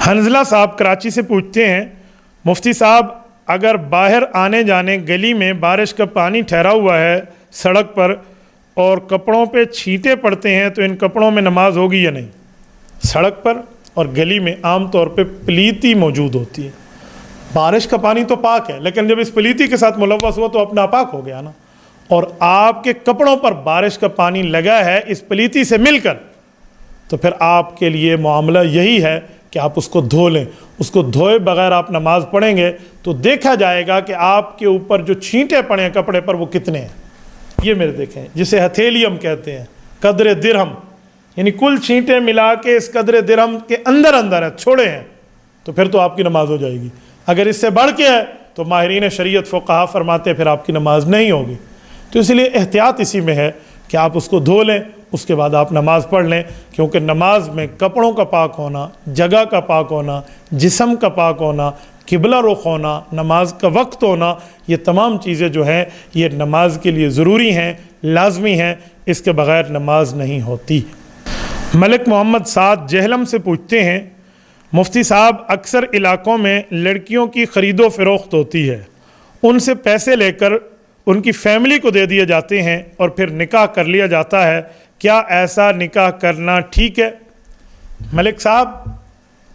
حنزلہ صاحب کراچی سے پوچھتے ہیں، مفتی صاحب اگر باہر آنے جانے گلی میں بارش کا پانی ٹھہرا ہوا ہے سڑک پر اور کپڑوں پہ چھینٹے پڑتے ہیں تو ان کپڑوں میں نماز ہوگی یا نہیں؟ سڑک پر اور گلی میں عام طور پہ پلیتی موجود ہوتی ہے. بارش کا پانی تو پاک ہے، لیکن جب اس پلیتی کے ساتھ ملوث ہوا تو اپنا ناپاک ہو گیا نا. اور آپ کے کپڑوں پر بارش کا پانی لگا ہے اس پلیتی سے مل کر، تو پھر آپ کے لیے معاملہ یہی ہے کہ آپ اس کو دھو لیں. اس کو دھوئے بغیر آپ نماز پڑھیں گے تو دیکھا جائے گا کہ آپ کے اوپر جو چھینٹے پڑے ہیں کپڑے پر وہ کتنے ہیں. یہ میرے دیکھیں، جسے ہتھیلیم کہتے ہیں، قدر درہم، یعنی کل چھینٹے ملا کے اس قدر درہم کے اندر ہے، چھوڑے ہیں، تو پھر تو آپ کی نماز ہو جائے گی. اگر اس سے بڑھ کے ہے تو ماہرین شریعت فقہا فرماتے ہیں پھر آپ کی نماز نہیں ہوگی. تو اس لیے احتیاط اسی میں ہے کہ آپ اس کو دھو لیں، اس کے بعد آپ نماز پڑھ لیں، کیونکہ نماز میں کپڑوں کا پاک ہونا، جگہ کا پاک ہونا، جسم کا پاک ہونا، قبلہ رخ ہونا، نماز کا وقت ہونا، یہ تمام چیزیں جو ہیں یہ نماز کے لیے ضروری ہیں، لازمی ہیں. اس کے بغیر نماز نہیں ہوتی. ملک محمد سعد جہلم سے پوچھتے ہیں، مفتی صاحب اکثر علاقوں میں لڑکیوں کی خرید و فروخت ہوتی ہے، ان سے پیسے لے کر ان کی فیملی کو دے دیے جاتے ہیں اور پھر نکاح کر لیا جاتا ہے، کیا ایسا نکاح کرنا ٹھیک ہے؟ ملک صاحب،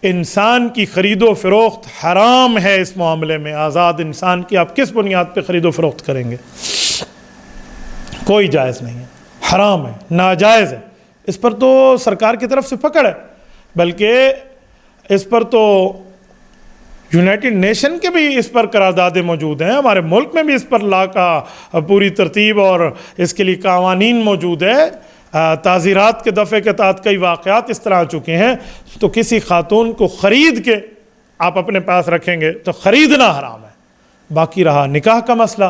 انسان کی خرید و فروخت حرام ہے. اس معاملے میں آزاد انسان کی آپ کس بنیاد پہ خرید و فروخت کریں گے؟ کوئی جائز نہیں ہے، حرام ہے، ناجائز ہے. اس پر تو سرکار کی طرف سے پکڑ ہے، بلکہ اس پر تو یونائٹڈ نیشن کے بھی اس پر قراردادیں موجود ہیں، ہمارے ملک میں بھی اس پر لا کا پوری ترتیب اور اس کے لیے قوانین موجود ہے. تعزیرات کے دفعے کے تحت کئی واقعات اس طرح آ چکے ہیں. تو کسی خاتون کو خرید کے آپ اپنے پاس رکھیں گے تو خریدنا حرام ہے. باقی رہا نکاح کا مسئلہ،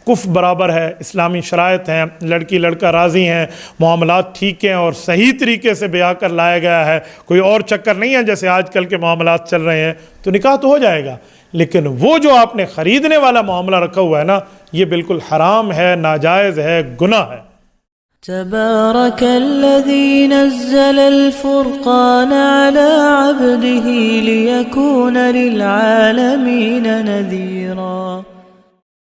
کف برابر ہے، اسلامی شرائط ہیں، لڑکی لڑکا راضی ہیں، معاملات ٹھیک ہیں اور صحیح طریقے سے بیاہ کر لایا گیا ہے، کوئی اور چکر نہیں ہے جیسے آج کل کے معاملات چل رہے ہیں، تو نکاح تو ہو جائے گا. لیکن وہ جو آپ نے خریدنے والا معاملہ رکھا ہوا ہے نا، یہ بالکل حرام ہے، ناجائز ہے، گناہ ہے. تبارك الذي نزل الفرقان على عبده ليكون للعالمين نذيرا